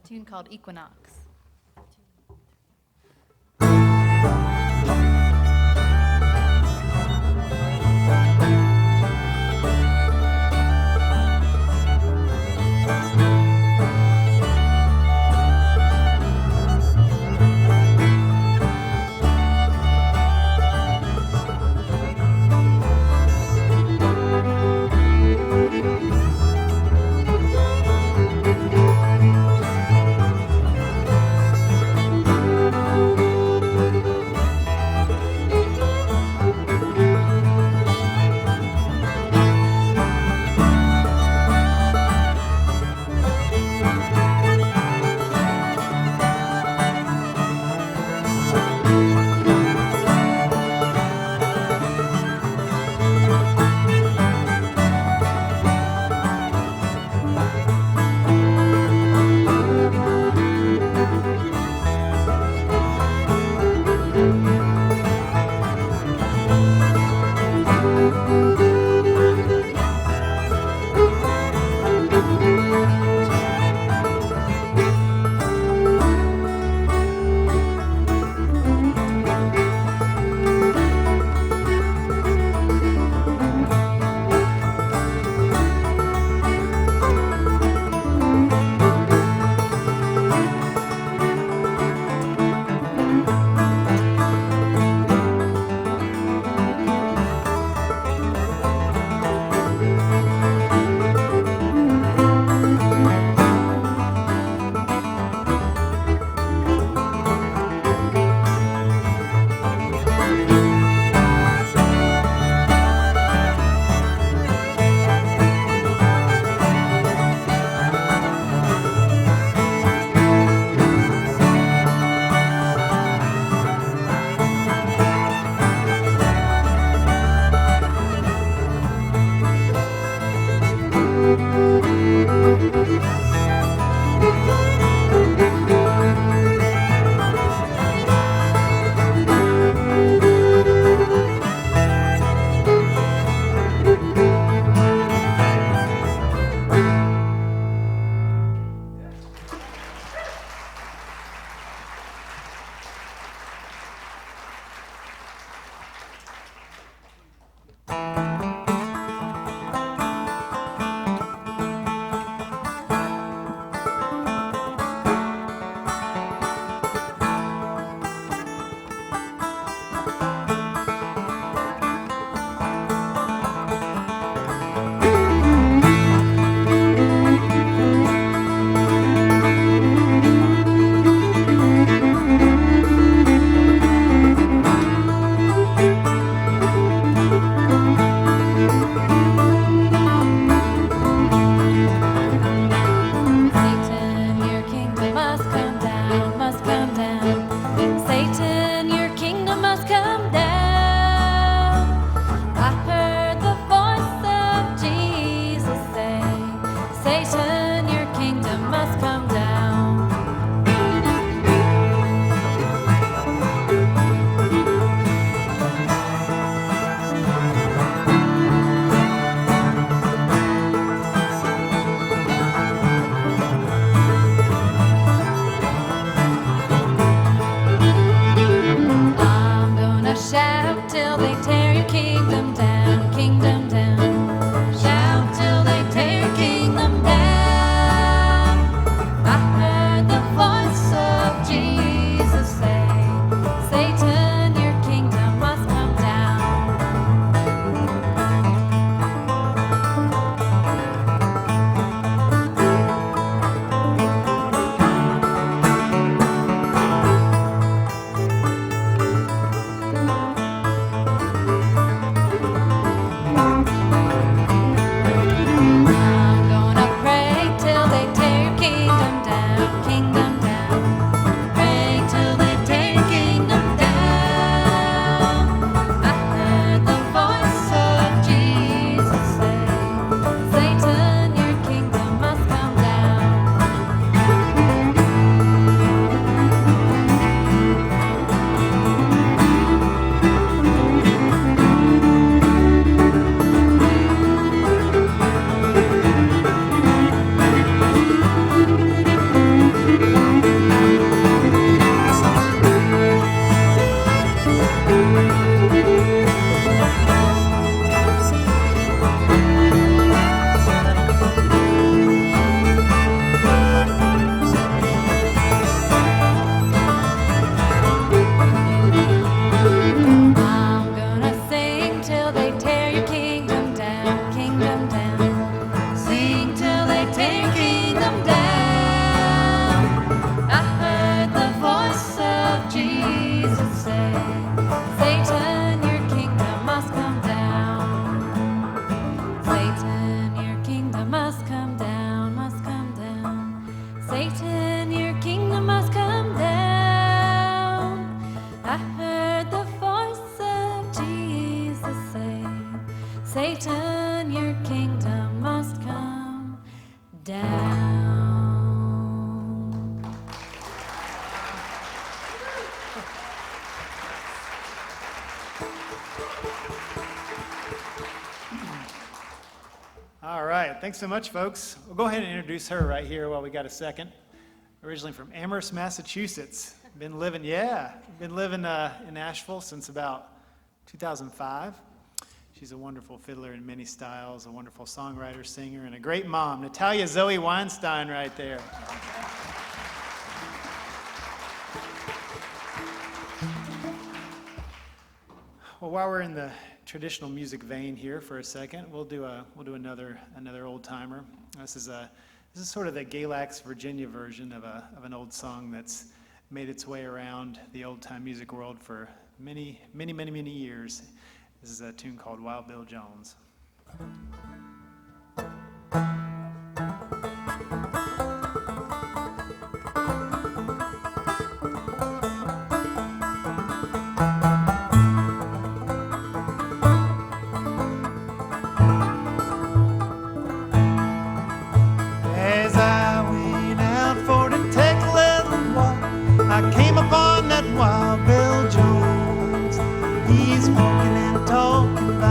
tune called Equinox. Thanks so much, folks. We'll go ahead and introduce her right here while we got a second. Originally from Amherst, Massachusetts. Been living in Nashville since about 2005. She's a wonderful fiddler in many styles, a wonderful songwriter, singer, and a great mom. Natalia Zoe Weinstein right there. Well, while we're in the traditional music vein here for a second, we'll do another old timer. This is sort of the Galax, Virginia version of an old song that's made its way around the old time music world for many years. This is a tune called Wild Bill Jones.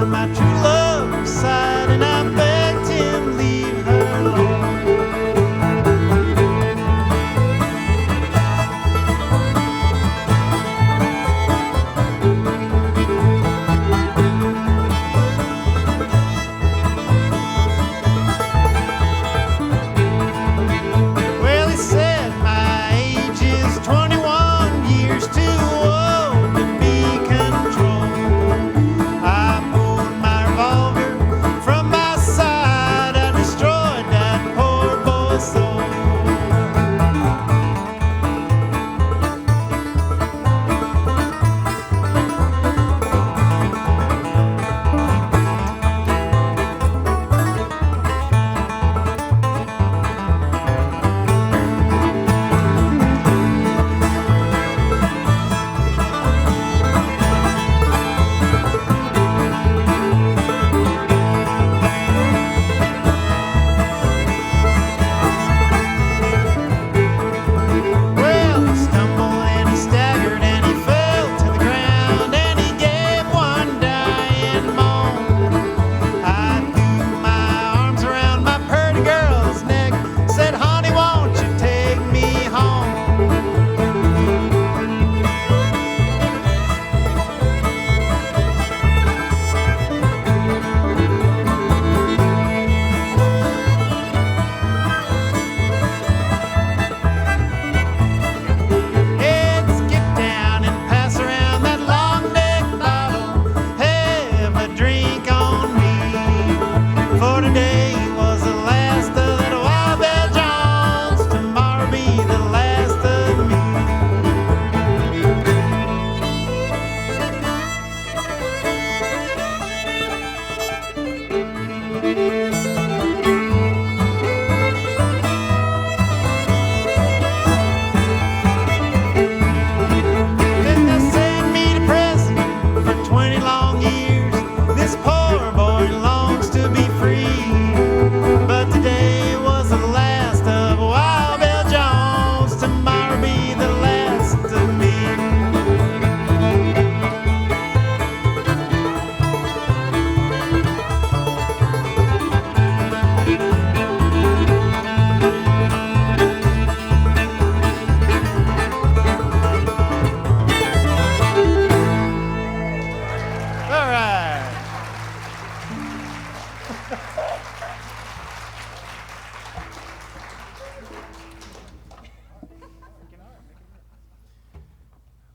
My true love's side, and I begged him leave her alone. Well, he said my age is 21 years too old to be controlled. From my side, I destroyed that poor boy's soul.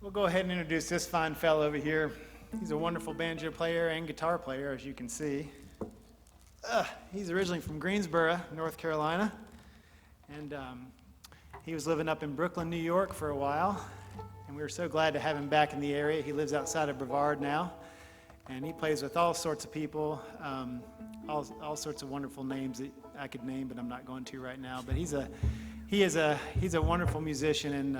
We'll go ahead and introduce this fine fellow over here. He's a wonderful banjo player and guitar player, as you can see. He's originally from Greensboro, North Carolina, and he was living up in Brooklyn, New York for a while, and we were so glad to have him back in the area. He lives outside of Brevard now, and he plays with all sorts of people, all sorts of wonderful names that I could name, but I'm not going to right now. But he's a wonderful musician and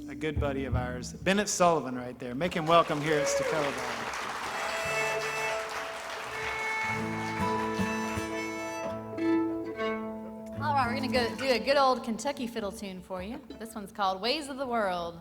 a good buddy of ours. Bennett Sullivan right there. Make him welcome here at Stecoah. All right, we're going to go do a good old Kentucky fiddle tune for you. This one's called Ways of the World.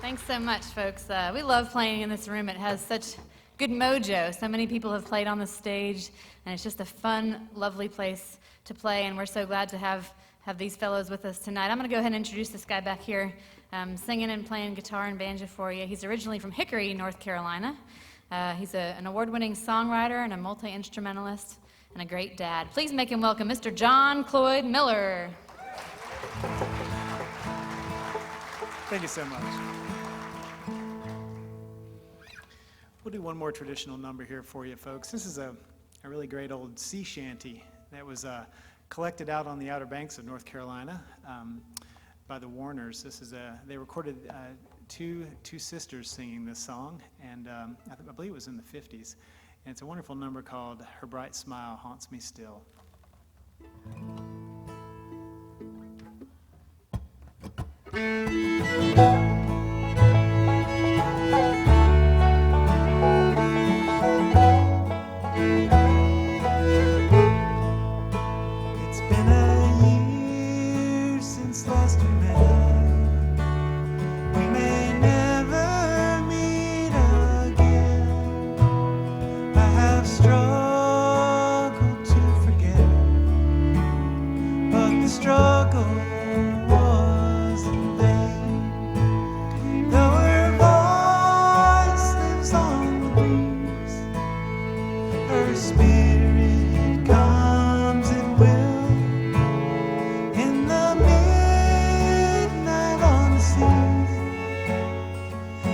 Thanks so much, folks. We love playing in this room. It has such good mojo. So many people have played on the stage, and it's just a fun, lovely place to play, and we're so glad to have these fellows with us tonight. I'm going to go ahead and introduce this guy back here, singing and playing guitar and banjo for you. He's originally from Hickory, North Carolina. He's an award-winning songwriter and a multi-instrumentalist and a great dad. Please make him welcome Mr. John Cloyd Miller. Thank you so much. We'll do one more traditional number here for you, folks. This is a really great old sea shanty that was collected out on the Outer Banks of North Carolina by the Warners. They recorded two sisters singing this song, and I believe it was in the 50s. And it's a wonderful number called Her Bright Smile Haunts Me Still. It's been a year since last we met. We may never meet again. I have struggled to forget, but the struggle was in vain. Though her voice lives on the breeze, her spirit comes and will. In the midnight on the seas,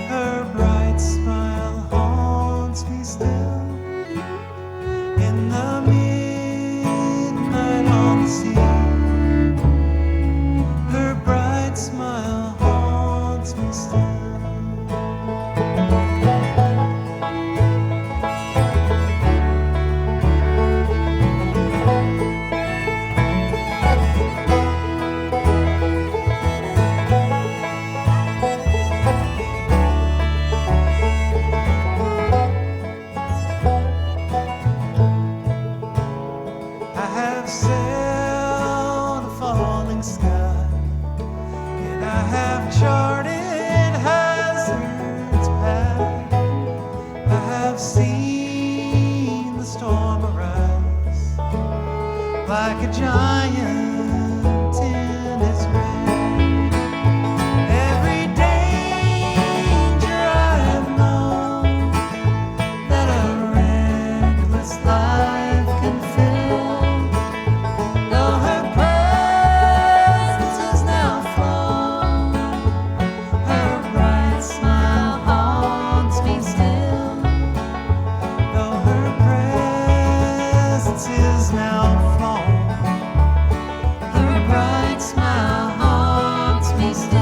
her bright smile haunts me still. In the midnight on the sea, her bright smile haunts me still. I have sailed a falling sky, and I have charted hazard's path. I have seen the storm arise like a giant in its wrath. Every danger I have known that a reckless life can fill. Though her presence is now flown, her bright smile haunts me still. Though her presence is now flown, her bright smile haunts me still.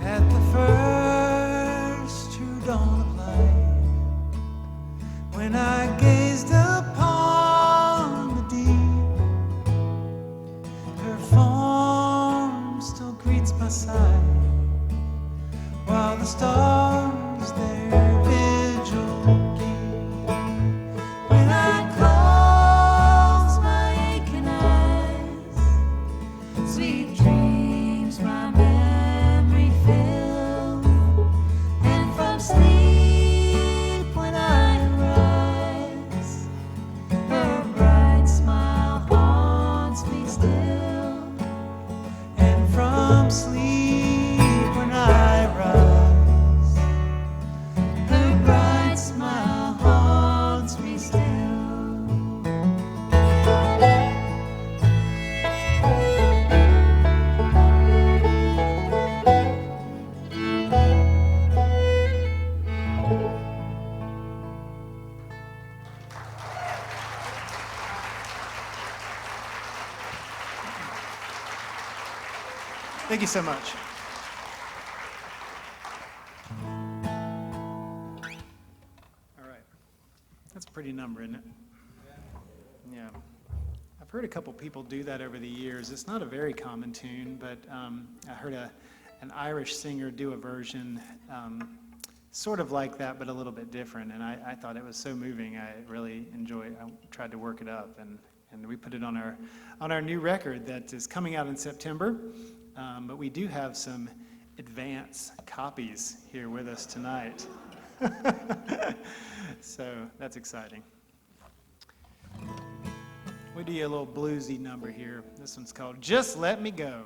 At the first true dawn of light, when I gazed upon the deep, her form still greets my sight, while the stars their vigil keep. When I close my aching eyes, sweet dreams my memory fill, and from sleep when I rise, her bright smile haunts me still. And from sleep when I rise, her bright smile haunts me still. Thank you so much. All right. That's a pretty number, isn't it? Yeah. I've heard a couple people do that over the years. It's not a very common tune, but I heard an Irish singer do a version sort of like that, but a little bit different, and I thought it was so moving. I really enjoyed it. I tried to work it up, and we put it on our new record that is coming out in September, but we do have some advance copies here with us tonight. So that's exciting. We do a little bluesy number here. This one's called Just Let Me Go.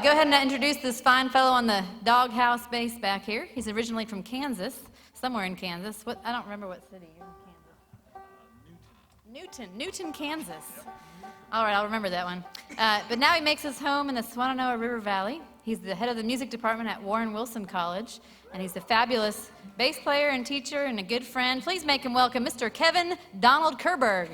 Go ahead and introduce this fine fellow on the doghouse bass back here. He's originally from Kansas, somewhere in Kansas. I don't remember what city you're in Kansas. Newton, Kansas. Yep. All right, I'll remember that one. But now he makes his home in the Swannanoa River Valley. He's the head of the music department at Warren Wilson College, and he's a fabulous bass player and teacher and a good friend. Please make him welcome Mr. Kevin Donald Kerberg.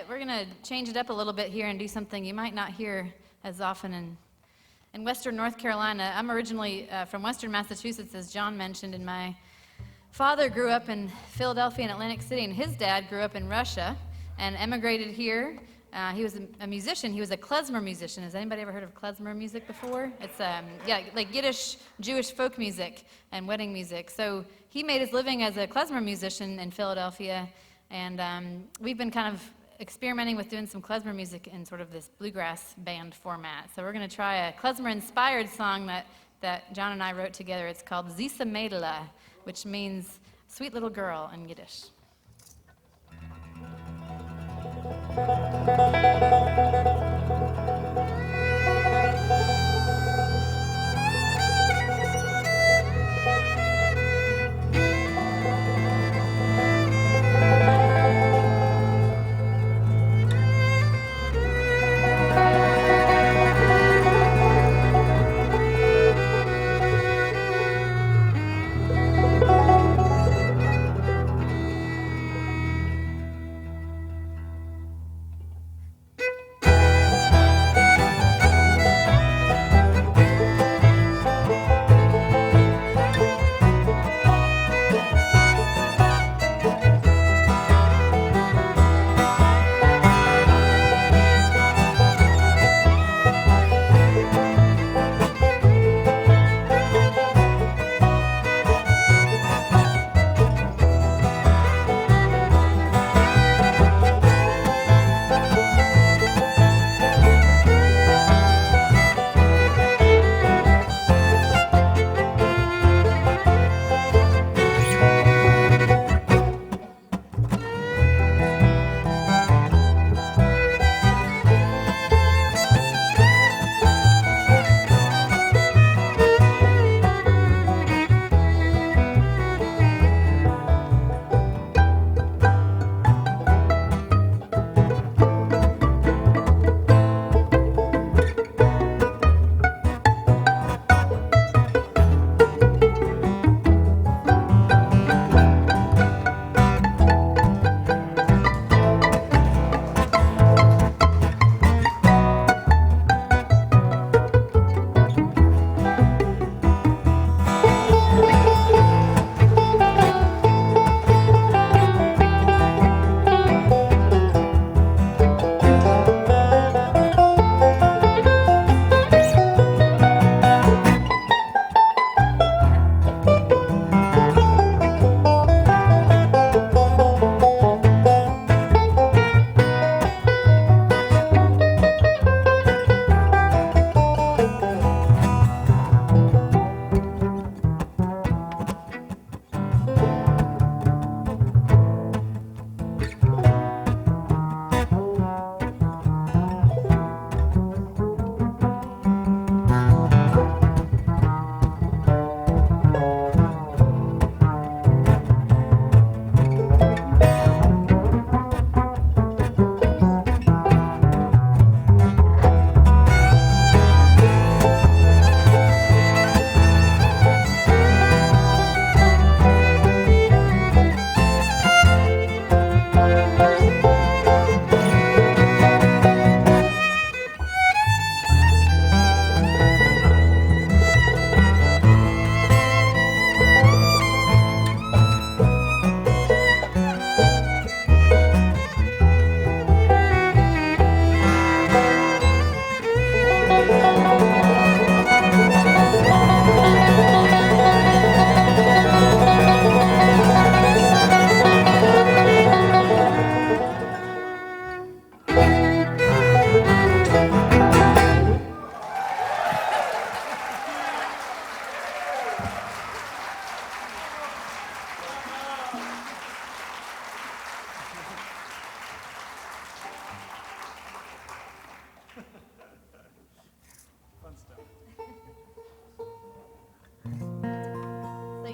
We're gonna change it up a little bit here and do something you might not hear as often in Western North Carolina. I'm originally from Western Massachusetts, as John mentioned in my father grew up in Philadelphia and Atlantic City, and his dad grew up in Russia and emigrated here. He was a musician. He was a klezmer musician. Has anybody ever heard of klezmer music before? It's like Yiddish Jewish folk music and wedding music. So he made his living as a klezmer musician in Philadelphia, and we've been kind of experimenting with doing some klezmer music in sort of this bluegrass band format. So we're going to try a klezmer-inspired song that John and I wrote together. It's called Zisa Mädela, which means sweet little girl in Yiddish.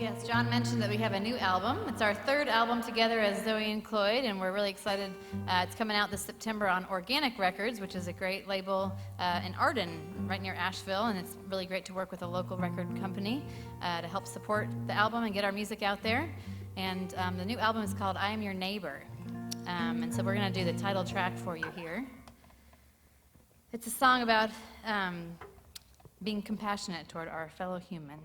Yes, John mentioned that we have a new album. It's our third album together as Zoe and Cloyd, and we're really excited. It's coming out this September on Organic Records, which is a great label in Arden, right near Asheville, and it's really great to work with a local record company to help support the album and get our music out there. And the new album is called I Am Your Neighbor, and so we're going to do the title track for you here. It's a song about being compassionate toward our fellow human.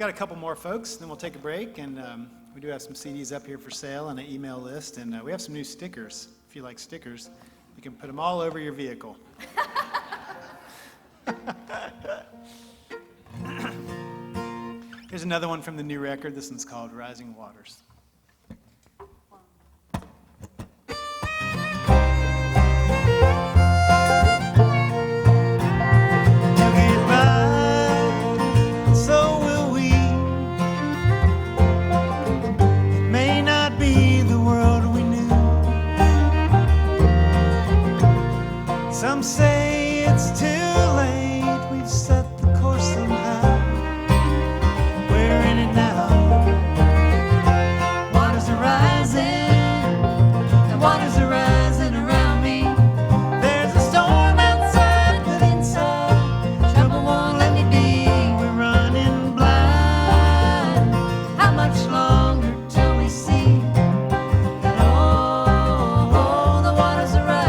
Got a couple more folks, then we'll take a break, and we do have some CDs up here for sale and an email list, and we have some new stickers. If you like stickers, you can put them all over your vehicle. Here's another one from the new record. This one's called Rising Waters. Some say it's too late, we've set the course somehow. We're in it now. Waters are rising, the waters are rising around me. There's a storm outside, but inside, trouble won't let me be. We're running blind. How much longer till we see that oh, the waters are rising?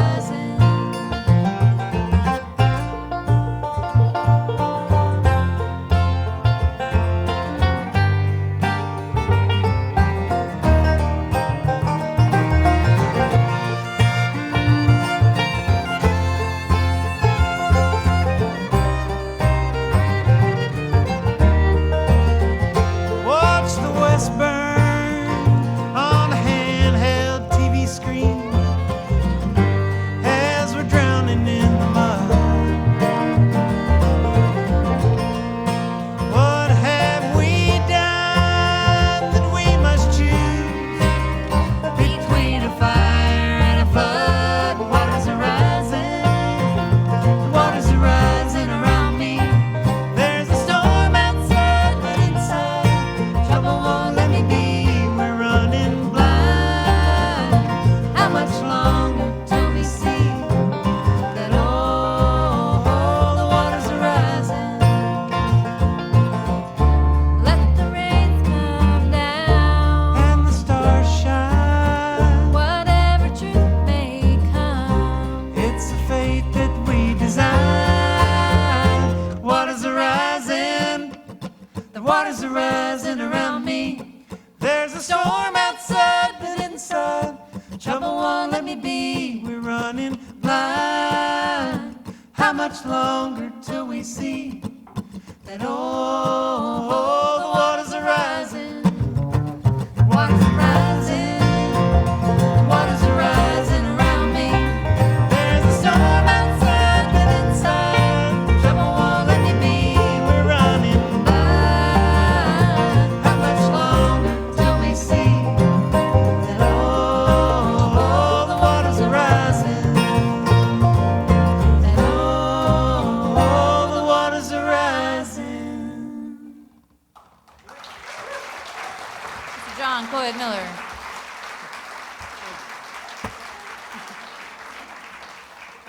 Cloyd Miller.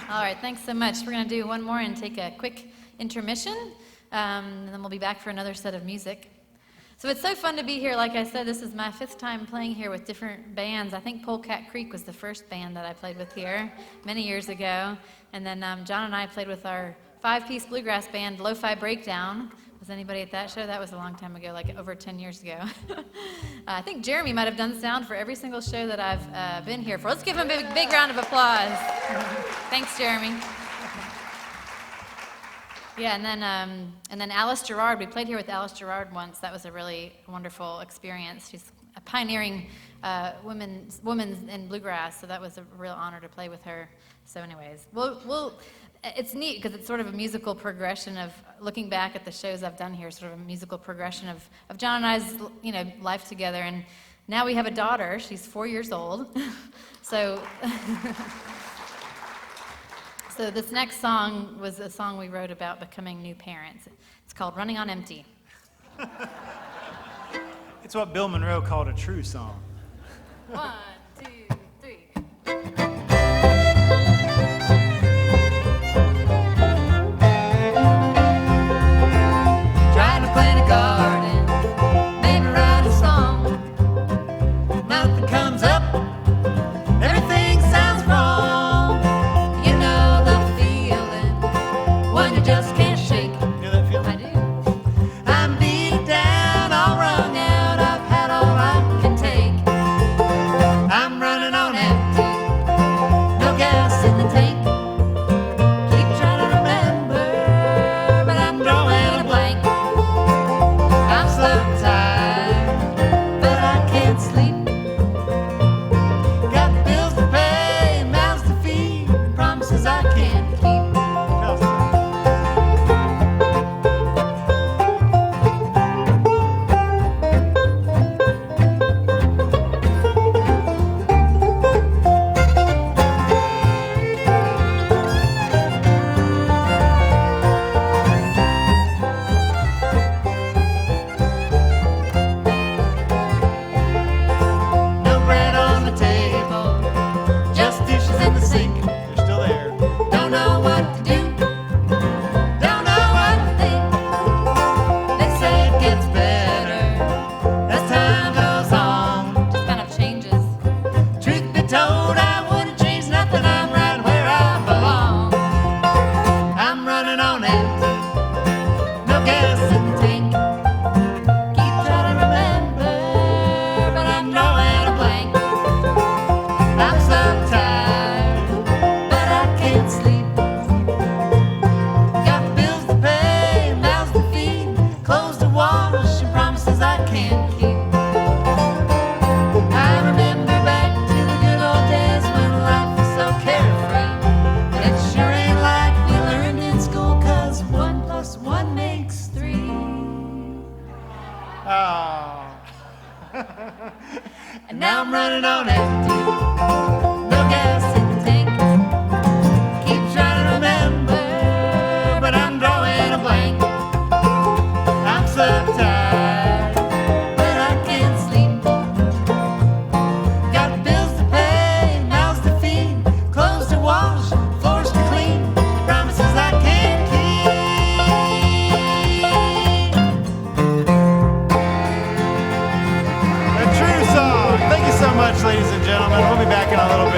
All right, thanks so much. We're going to do one more and take a quick intermission, and then we'll be back for another set of music. So it's so fun to be here. Like I said, this is my 5th time playing here with different bands. I think Polecat Creek was the first band that I played with here many years ago. And then John and I played with our 5-piece bluegrass band, Lo-Fi Breakdown. Was anybody at that show? That was a long time ago, like over 10 years ago. I think Jeremy might have done sound for every single show that I've been here for. Let's give him a big round of applause. Thanks, Jeremy. Yeah, and then Alice Gerard. We played here with Alice Gerard once. That was a really wonderful experience. She's a pioneering woman in bluegrass, so that was a real honor to play with her. So, anyways, it's neat because it's sort of a musical progression of looking back at the shows I've done here. Sort of a musical progression of John and I's life together. And now we have a daughter. She's 4 years old. So. So this next song was a song we wrote about becoming new parents. It's called Running on Empty. It's what Bill Monroe called a true song. 1, 2, 3. Trying to plant a garden, maybe write a song. Nothing comes up, everything sounds wrong. Just can't shake. You know that feeling? I do. I'm beat down. wash, and promises I can't keep. I remember back to the good old days when life was so carefree. But it sure ain't like we learned in school, 'cause 1 + 1 makes 3. Oh. And now I'm running on empty, no gas in the tank. Keep trying to remember, but I'm drawing a blank. I'm so tired, but I can't sleep. Got bills to pay, mouths to feed, clothes to wash, floors to clean, promises I can't keep. A true song. Thank you so much, ladies and gentlemen. We'll be back in a little bit.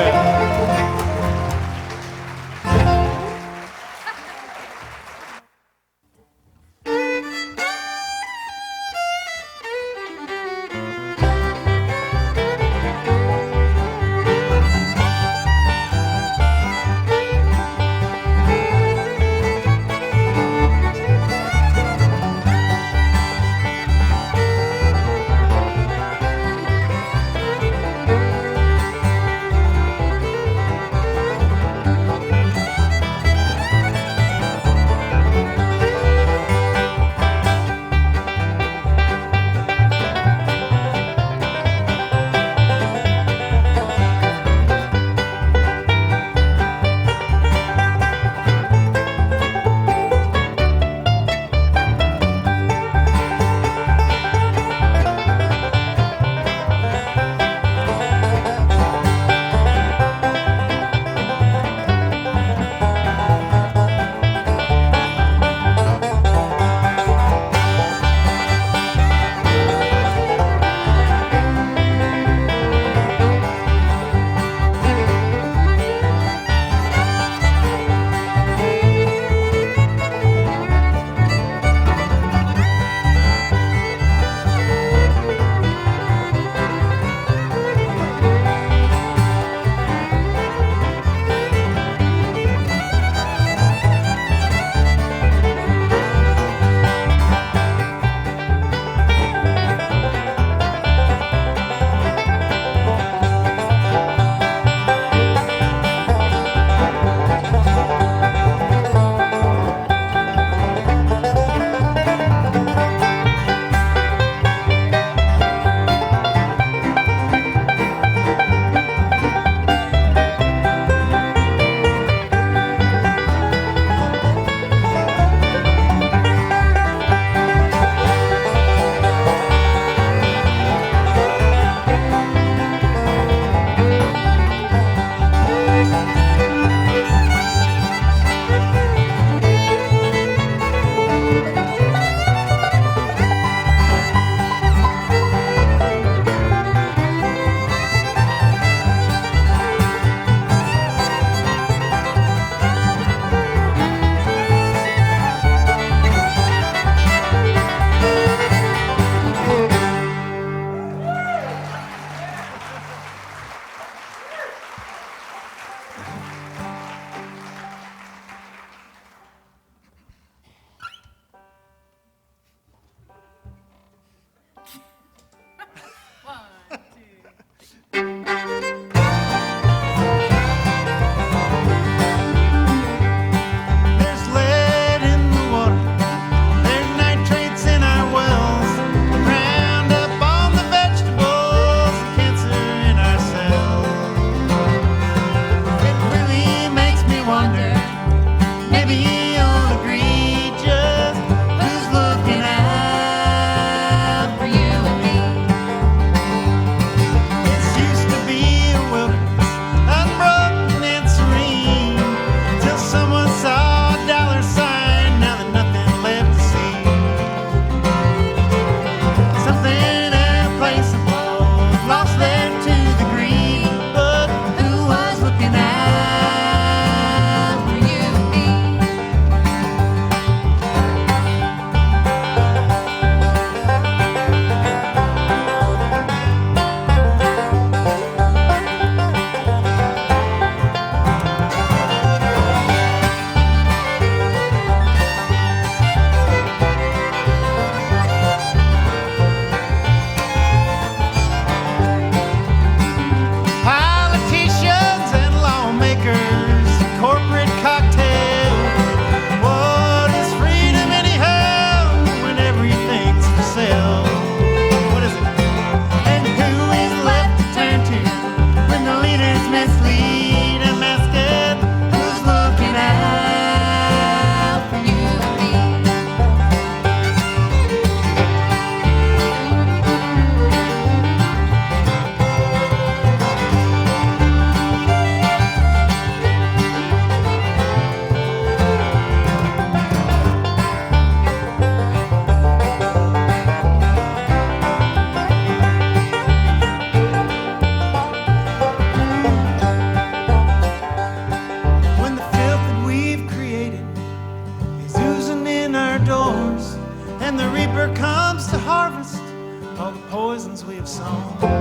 songs we have sung. I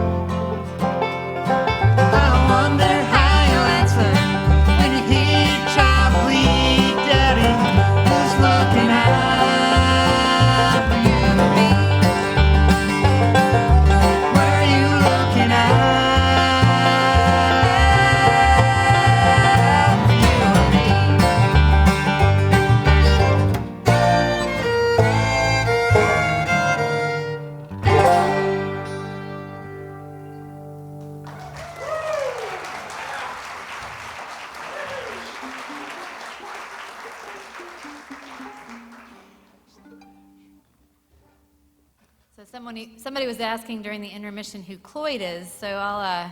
wonder how you'll answer when you hear your child plead, Daddy, who's looking out for you and me? Where are you looking out for you and me? So somebody was asking during the intermission who Cloyd is, so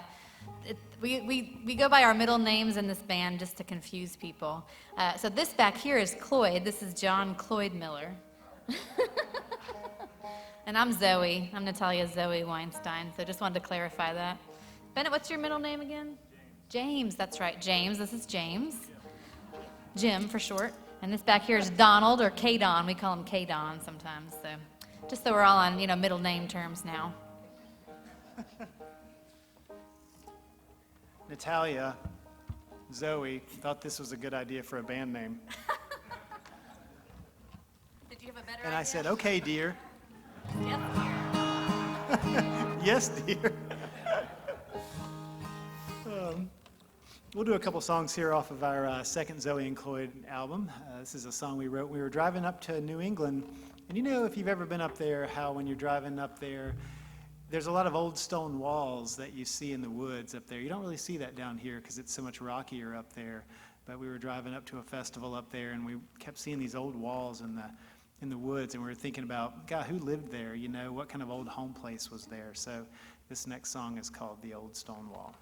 we go by our middle names in this band just to confuse people. So this back here is Cloyd. This is John Cloyd Miller. And I'm Zoe. I'm Natalia Zoe Weinstein, so just wanted to clarify that. Bennett, what's your middle name again? James, that's right, James. This is James. Jim for short. And this back here is Donald, or K-Don. We call him K-Don sometimes, so just so we're all on, middle name terms now. Natalia, Zoe, thought this was a good idea for a band name. Did you have a better And idea? I said, okay, dear. Yes, Yes, dear. We'll do a couple songs here off of our second Zoe and Cloyd album. This is a song we wrote. We were driving up to New England. And if you've ever been up there, how when you're driving up there, there's a lot of old stone walls that you see in the woods up there. You don't really see that down here because it's so much rockier up there. But we were driving up to a festival up there, and we kept seeing these old walls in the woods, and we were thinking about, God, who lived there? What kind of old home place was there? So this next song is called The Old Stone Wall.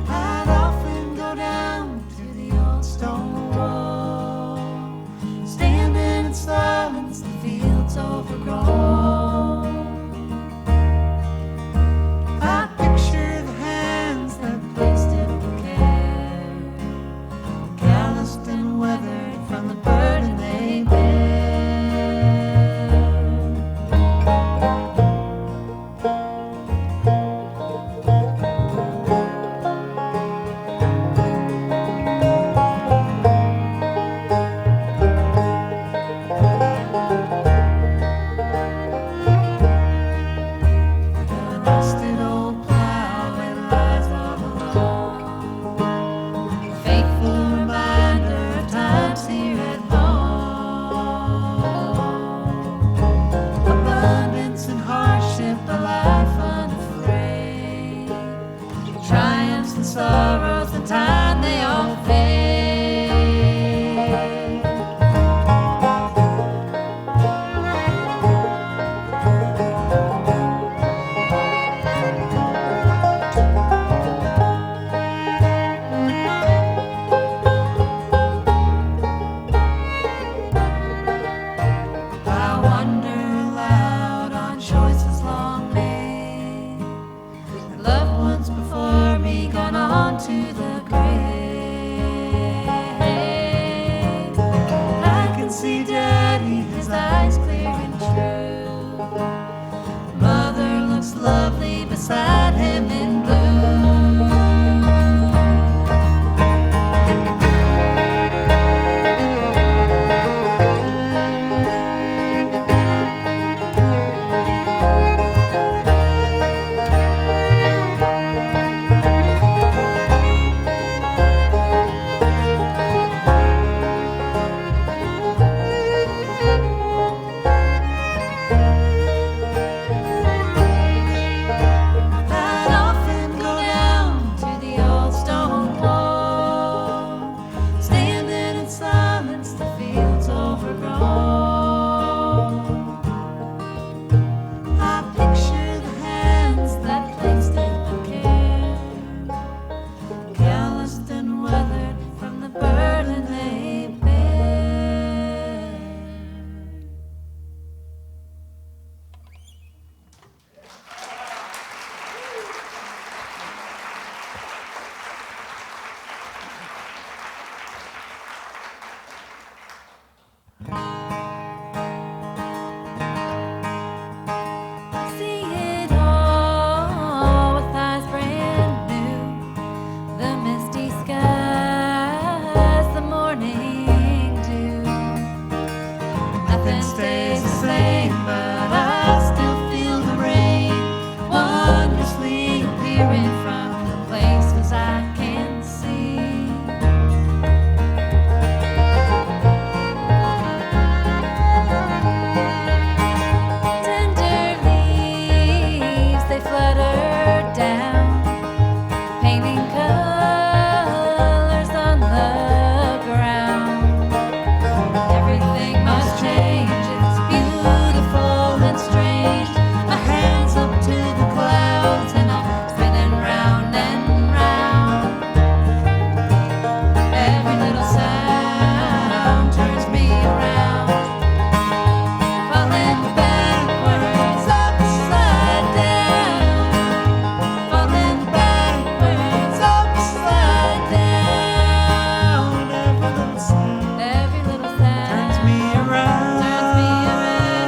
I'd often go down to the old stone wall, standing in silence, the fields overgrown. I picture the hands that placed it with care, calloused and weathered from the burden they bear. The rusted old plow, it lies all alone, faithful reminder of times here at home. Abundance and hardship, a life unafraid, triumphs and sorrows, in time they all fade. I wonder aloud on choices long made, and loved ones before me gone on to the grave. I can see Daddy, his eyes clear and true. Mother looks lovely beside him in blue. I'd often nothing stays the same, but I still feel the rain wondrously appearing from the places I can see. Tender leaves, they flutter down, painting colors on the ground. Everything must change, it's beautiful and strange. My hands up to the clouds and I'm spinning round and round. Every little sound turns me around, falling backwards, upside down, falling backwards, upside down. Every little sound Turns me around. turns me around.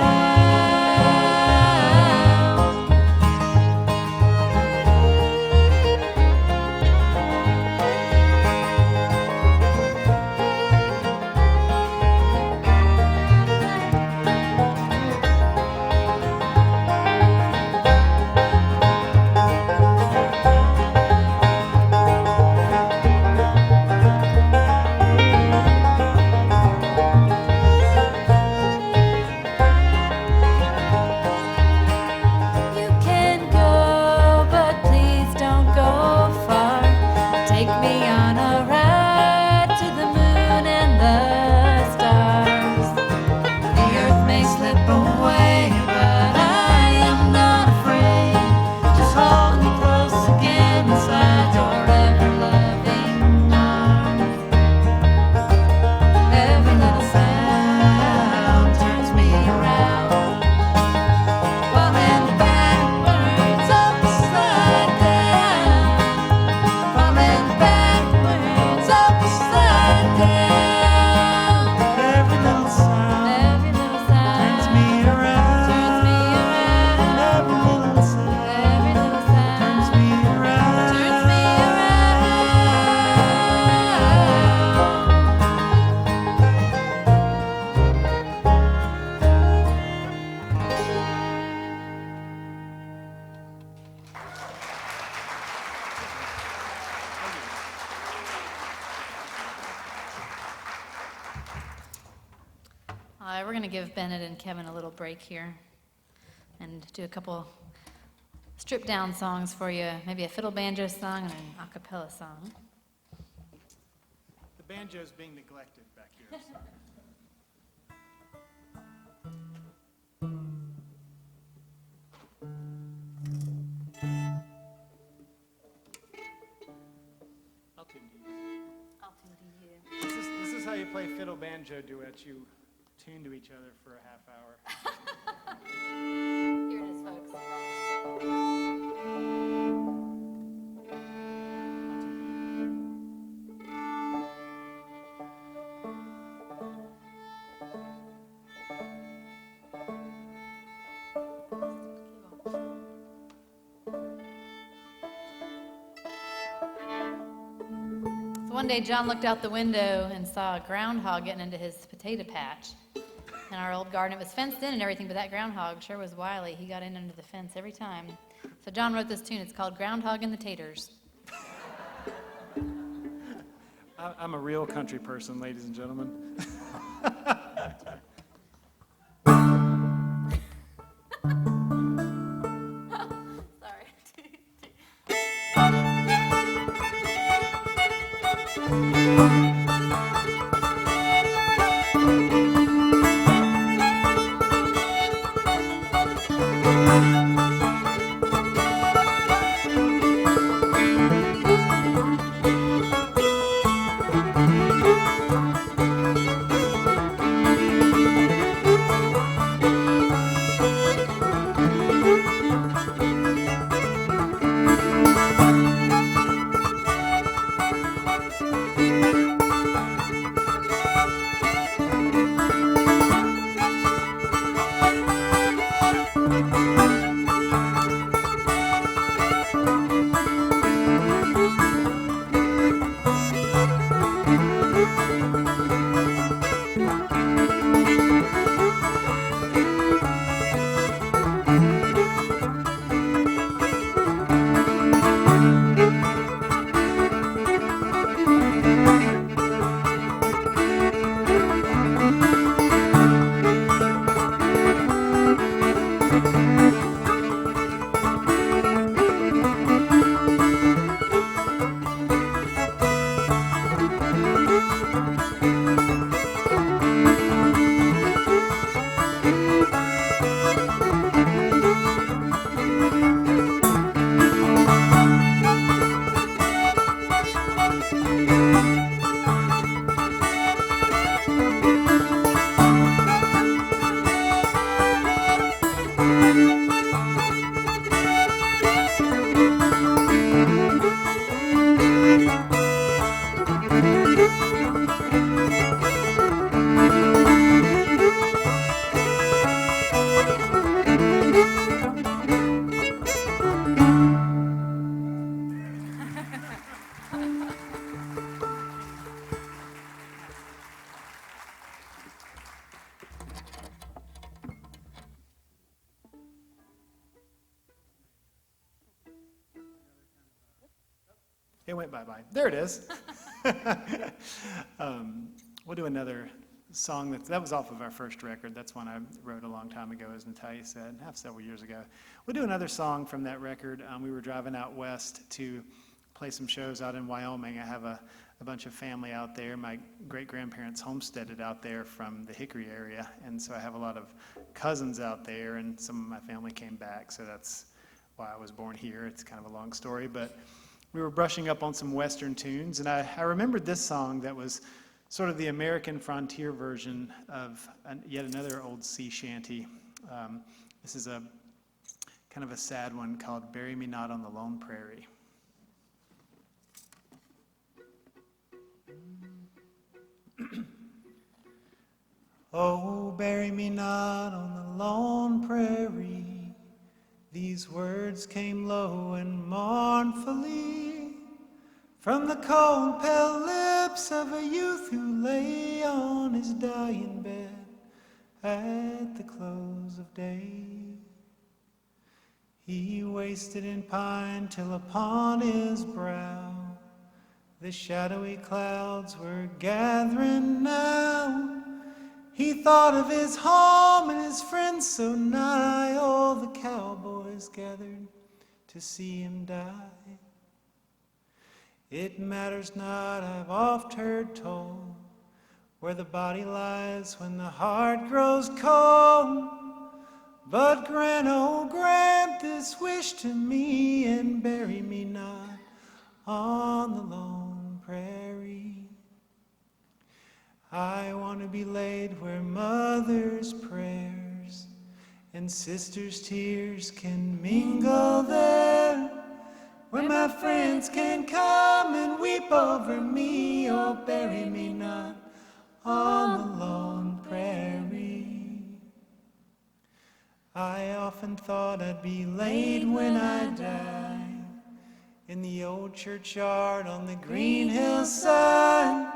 You can go, but please don't go far. Take me on a ride to the moon and the stars. The earth may slip away, but I am not afraid. Just hold me close again inside your ever-loving arms. Every little sound turns me around, falling backwards, upside down, falling backwards, upside down. Every little sound turns me around, turns me around. Every little sound turns me around, turns me around. All right, we're going to give Bennett and Kevin a little break here and do a couple stripped down songs for you, maybe a fiddle banjo song and an a cappella song. The banjo's being neglected back here. so. I'll tune to you. I'll tune to you. This is how you play fiddle banjo duets. You tune to each other for a half hour. Here it is, folks. I'll tune to you. So one day, John looked out the window and saw a groundhog getting into his potato patch. In our old garden, it was fenced in and everything, but that groundhog sure was wily. He got in under the fence every time. So John wrote this tune. It's called Groundhog and the Taters. I'm a real country person, ladies and gentlemen. Sorry. It went bye-bye. There it is. We'll do another song that was off of our first record. That's one I wrote a long time ago, as Natalia said, several years ago. We'll do another song from that record. We were driving out west to play some shows out in Wyoming. I have a bunch of family out there. My great-grandparents homesteaded out there from the Hickory area, and so I have a lot of cousins out there, and some of my family came back, so that's why I was born here. It's kind of a long story, but we were brushing up on some Western tunes, and I remembered this song that was sort of the American frontier version of yet another old sea shanty. This is a kind of a sad one called "Bury Me Not on the Lone Prairie." Oh, bury me not on the lone prairie. These words came low and mournfully from the cold, pale lips of a youth who lay on his dying bed at the close of day. He wasted in pine till upon his brow the shadowy clouds were gathering now. He thought of his home and his friends so nigh, all the cowboys gathered to see him die. It matters not, I've oft heard told, where the body lies when the heart grows cold. But grant, oh grant this wish to me, and bury me not on the lone prairie. I want to be laid where mother's prayers and sister's tears can mingle there, where my friends can come and weep over me. Oh, bury me not on the lone prairie. I often thought I'd be laid when I die in the old churchyard on the green hillside.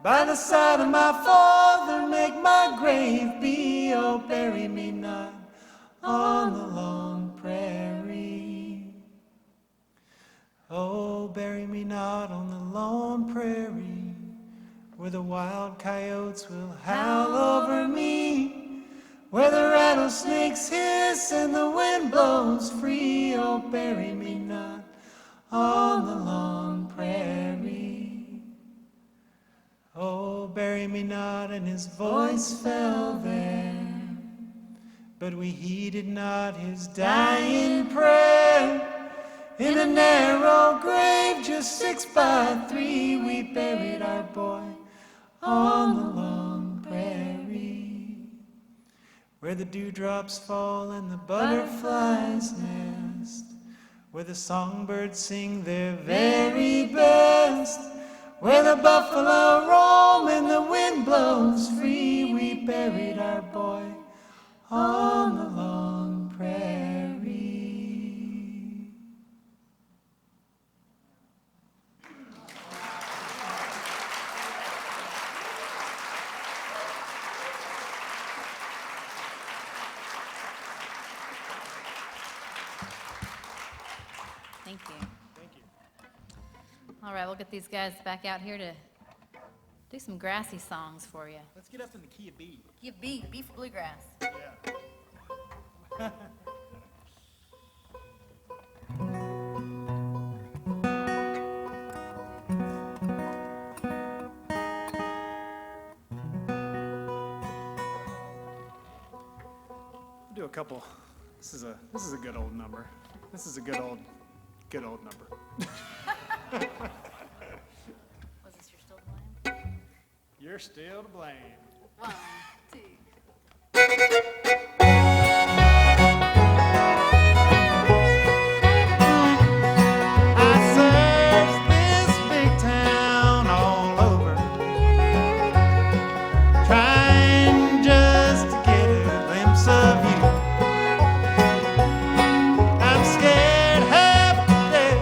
By the side of my father, make my grave be. Oh, bury me not on the lone prairie. Oh, bury me not on the lone prairie, where the wild coyotes will howl over me, where the rattlesnakes hiss and the wind blows free. Oh, bury me not on the lone prairie. Oh, bury me not, and his voice fell there, but we heeded not his dying prayer. In a narrow grave just 6 by 3, we buried our boy on the lone prairie, where the dewdrops fall and the butterflies nest, where the songbirds sing their very best, where the buffalo roam and the wind blows free. We buried our boy on the lone prairie. Thank you. All right, we'll get these guys back out here to do some grassy songs for you. Let's get up in the key of B. Key of B, B for bluegrass. Yeah. Do a couple. This is a good old number. This is a good old number. Was this your still to blame? You're still to blame. 1, 2. I searched this big town all over, trying just to get a glimpse of you. I'm scared half to death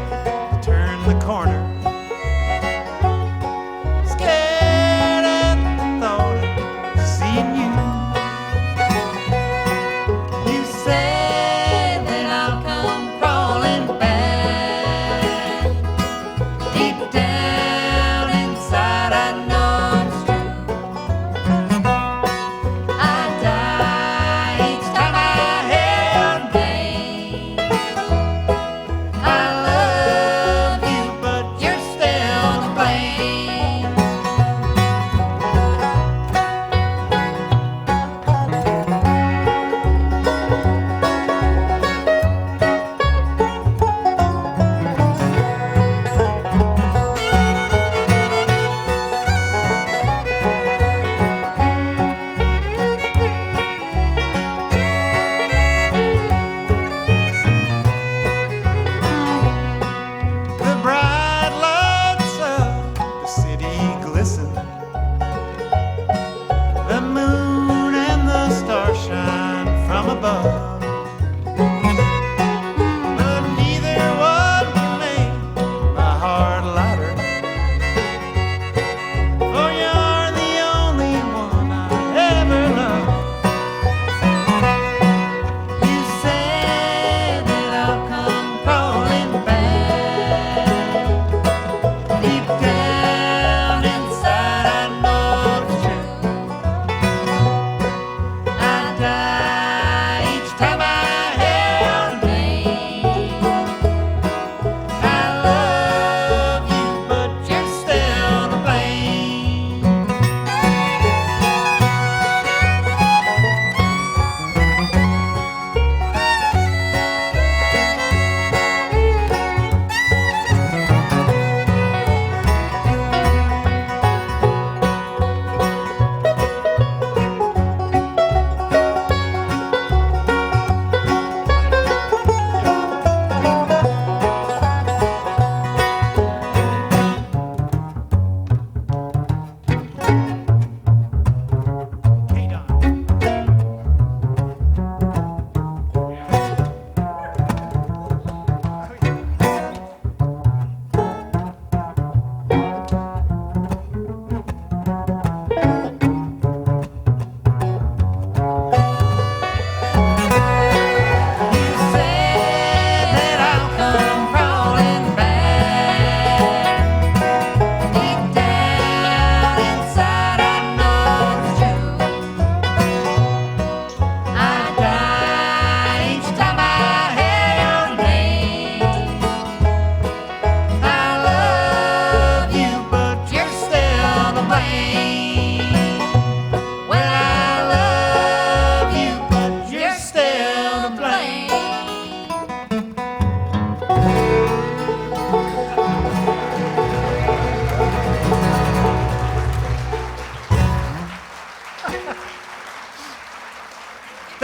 to turn the corner, scared at the thought of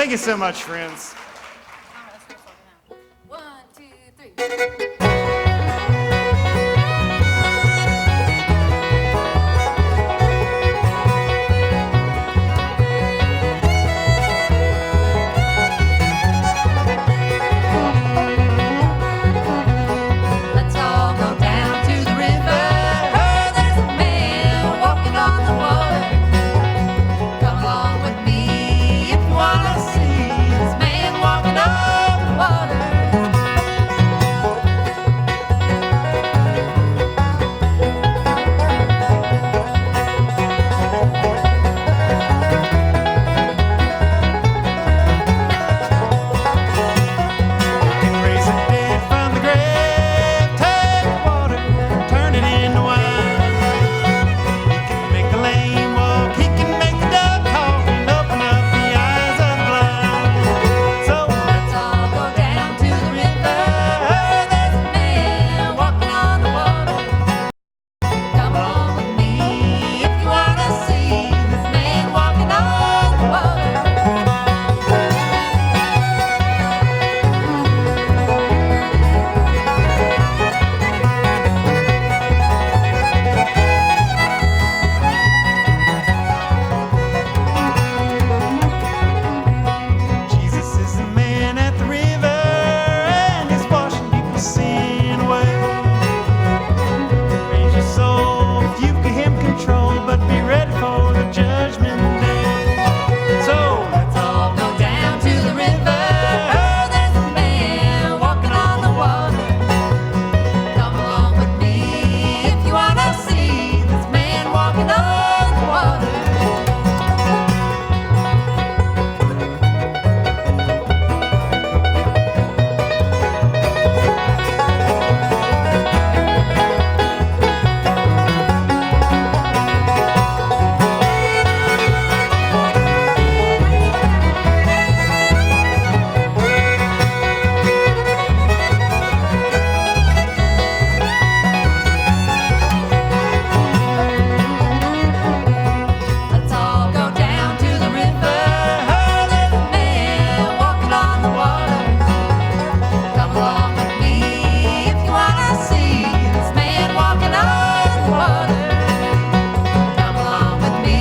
Thank you so much, friends. One, two, three. Let's all go down to the river. There's a man walking on the water. Come along with me if you wanna see this man walking on the water. You can raise a dead from the grave, take water, turn it into wine. He can make the lame walk, he can make the dove talk, and open up the eyes of the blind. So Let's all go down to the river. There's a man walking on the water. Come along with me if you wanna see this man walking on the water. Jesus is the man at the river, and he's washing people's sin away. Raise your soul if you give him control, but be ready for the judgment day. So Let's all go down to the river. There's a man walking on the water. Come along with me if you wanna see this man walking on the water. Let's all go down to the river. There's a man walking on the water. Come along with me if you wanna see this man walking on the water. Come along with me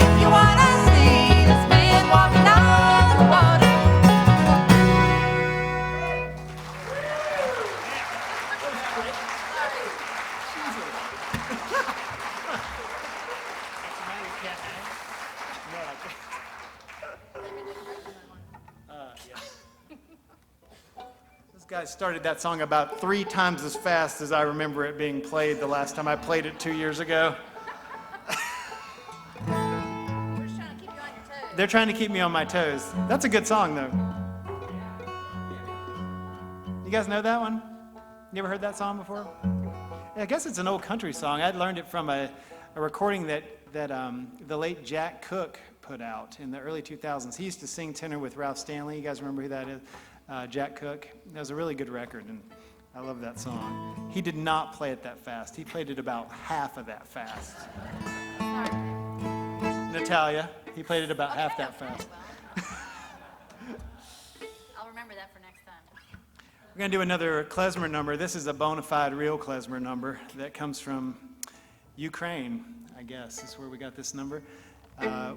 if you wanna see this man walking on the water. This guy started that song about 3 times as fast as I remember it being played the last time I played it 2 years ago. We're just trying to keep you on your toes. They're trying to keep me on my toes. That's a good song, though. You guys know that one? You ever heard that song before? Yeah, I guess it's an old country song. I'd learned it from a recording that the late Jack Cook put out in the early 2000s. He used to sing tenor with Ralph Stanley. You guys remember who that is? Jack Cook. That was a really good record, and I love that song. He did not play it that fast. He played it about half of that fast. Natalia, he played it about half that fast. I'll remember that for next time. We're going to do another klezmer number. This is a bona fide real klezmer number that comes from Ukraine, I guess. Is where we got this number.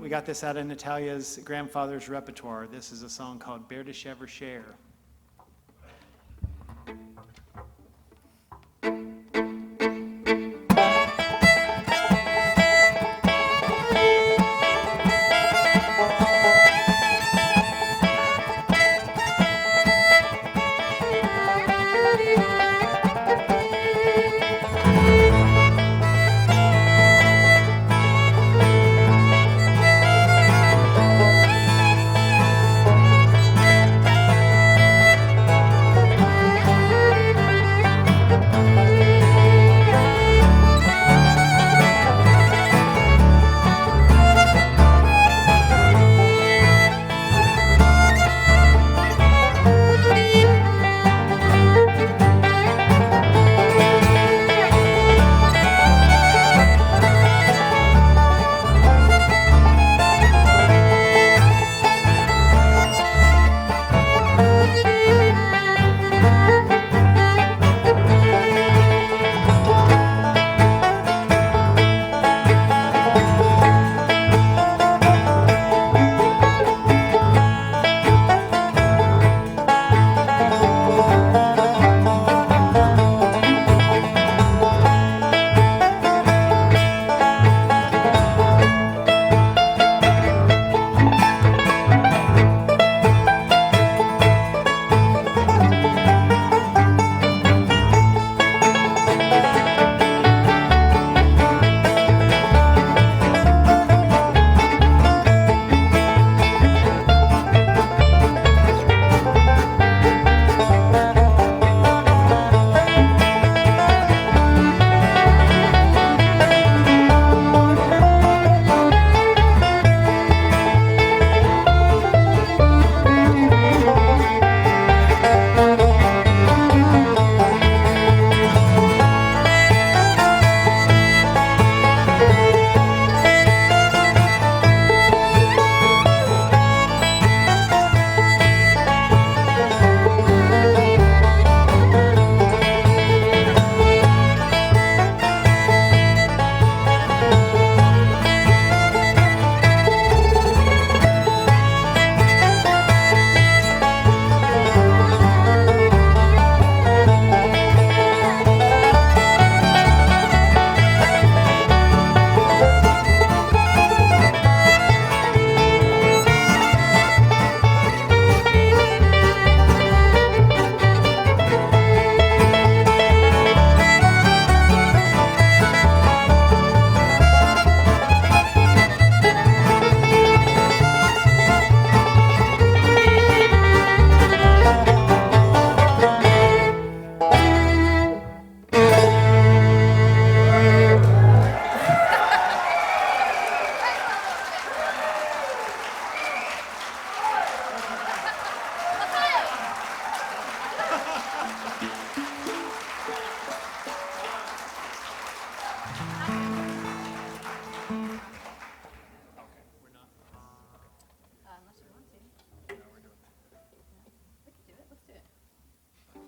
We got this out of Natalia's grandfather's repertoire. This is a song called Berdyshever Share.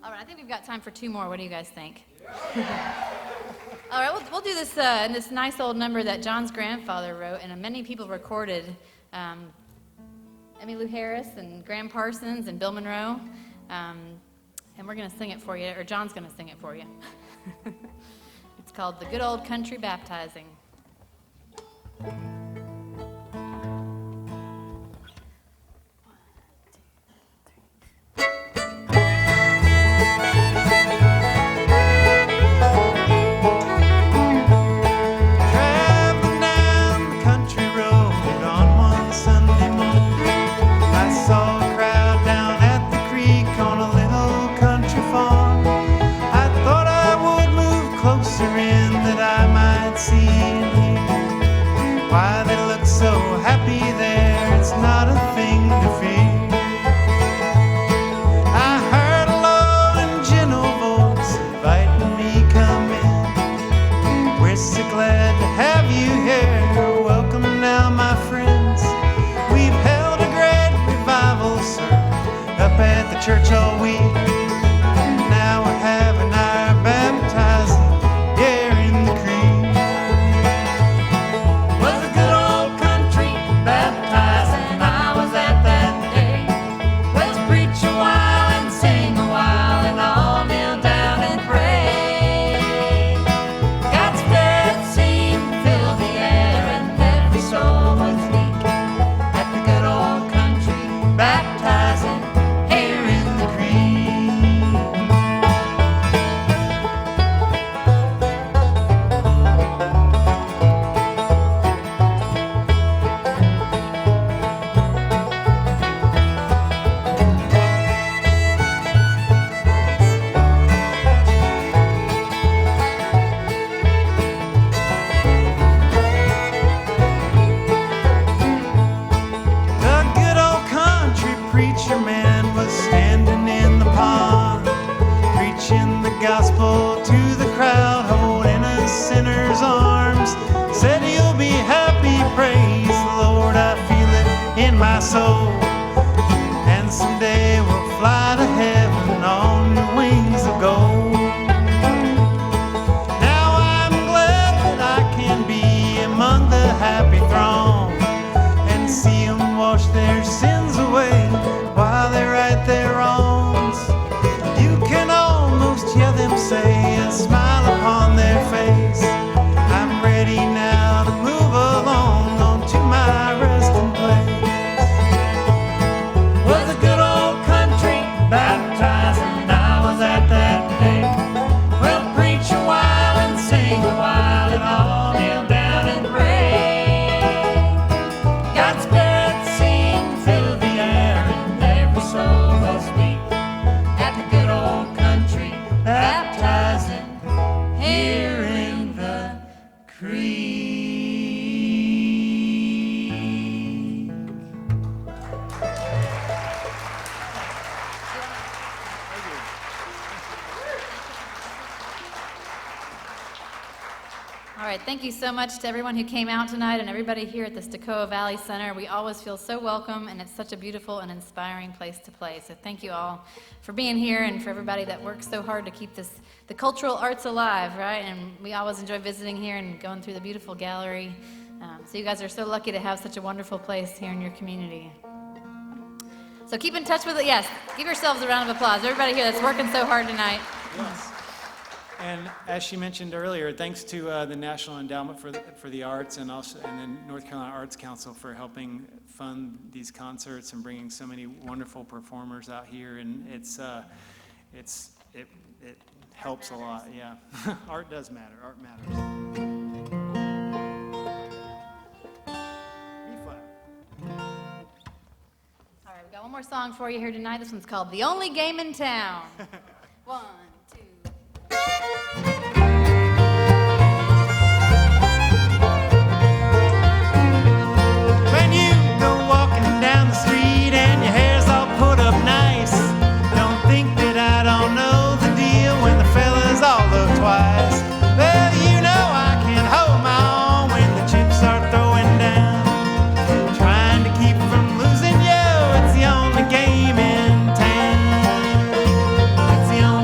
All right, I think we've got time for 2 more. What do you guys think? All right, we'll do this this nice old number that John's grandfather wrote, and many people recorded. Emmylou Harris and Graham Parsons and Bill Monroe. And we're going to sing it for you, or John's going to sing it for you. It's called The Good Old Country Baptizing. Church all week. Now we're having our baptizing here in the creek. Was a good old country baptizing. I was at that day. Let's preach a while and sing a while and all kneel down and pray. God's spirit seemed to fill the air and every soul was weak at the good old country baptizing. Gospel to the crowd, holding a sinner's arms. Said you'll be happy, praise the Lord, I feel it in my soul. And someday we'll fly to heaven on the wings of gold. Now I'm glad that I can be among the happy throng and see them wash their sins away while they right their wrongs. You can almost hear them say, a smile upon their face, I'm ready now to move along on to my resting place. Was a good old country baptizing. I was at that day. We'll preach a while and sing a while and all kneel down and pray. God's spirit seemed to fill the air and every soul was sweet at the good old country baptizing here in the creek. All right, thank you so much to everyone who came out tonight and everybody here at the Stecoah Valley Center. We always feel so welcome, and it's such a beautiful and inspiring place to play. So thank you all for being here and for everybody that works so hard to keep the cultural arts alive, right? And we always enjoy visiting here and going through the beautiful gallery. So you guys are so lucky to have such a wonderful place here in your community. So keep in touch with it. Yes, give yourselves a round of applause. Everybody here that's working so hard tonight. Yes. And as she mentioned earlier, thanks to the National Endowment for the Arts and the North Carolina Arts Council for helping fund these concerts and bringing so many wonderful performers out here. And it helps a lot. Yeah, art does matter. Art matters. B flat. All right, we got one more song for you here tonight. This one's called "The Only Game in Town." 1, 2. When you go walking down the street and your hair's all put up nice, don't think that I don't know the deal when the fellas all look twice. Well, you know I can hold my own when the chips start throwing down. Trying to keep from losing you, it's the only game in town. It's the only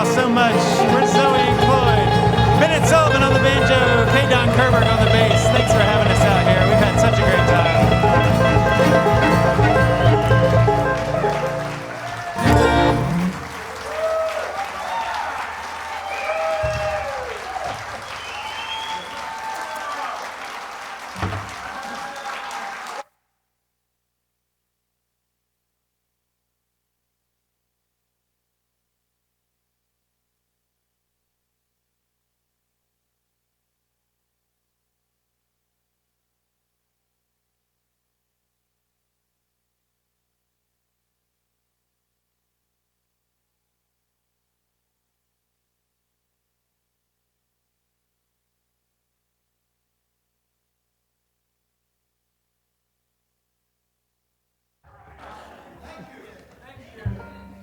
y'all so much. We're Zoe and Cloyd. Bennett Sullivan on the banjo, K. Don Kerberg on the bass. Thanks for having us out here. We've had such a great time.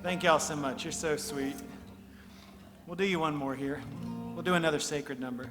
Thank y'all so much. You're so sweet. We'll do you one more here. We'll do another sacred number.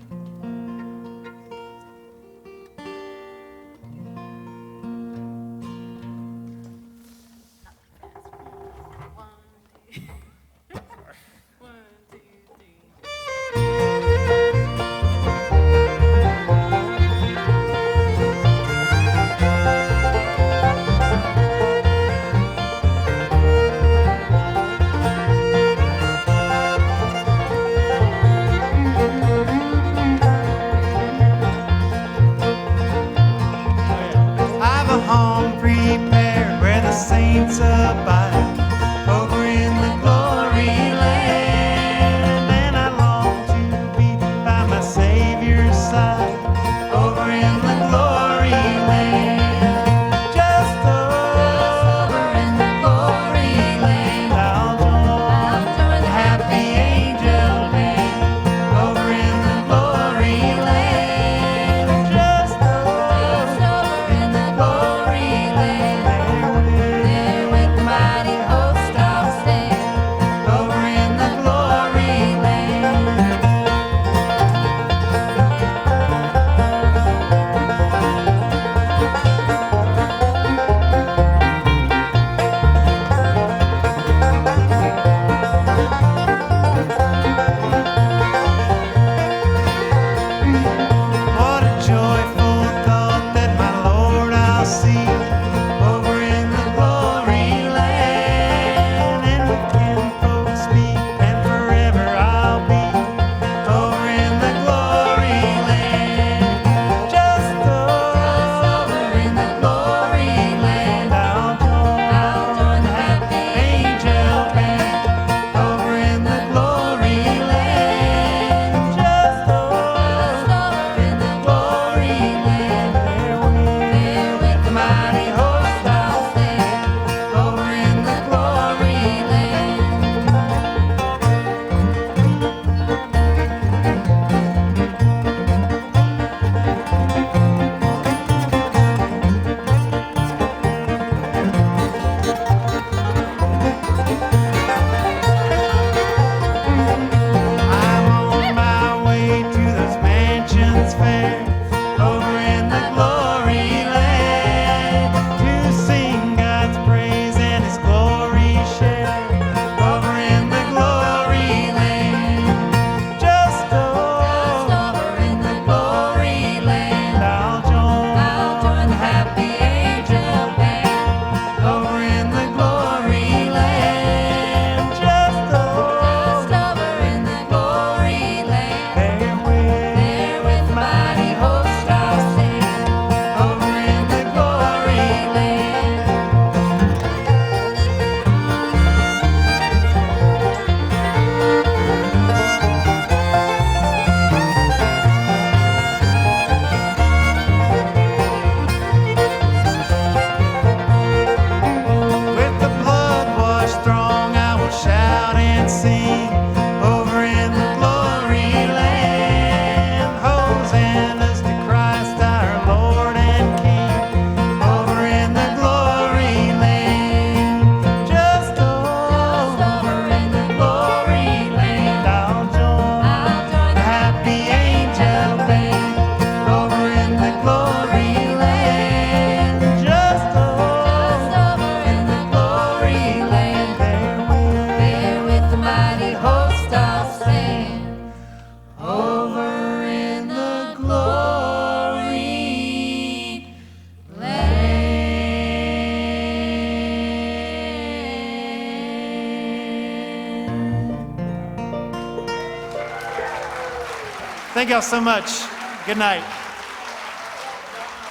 Thank y'all so much. Good night.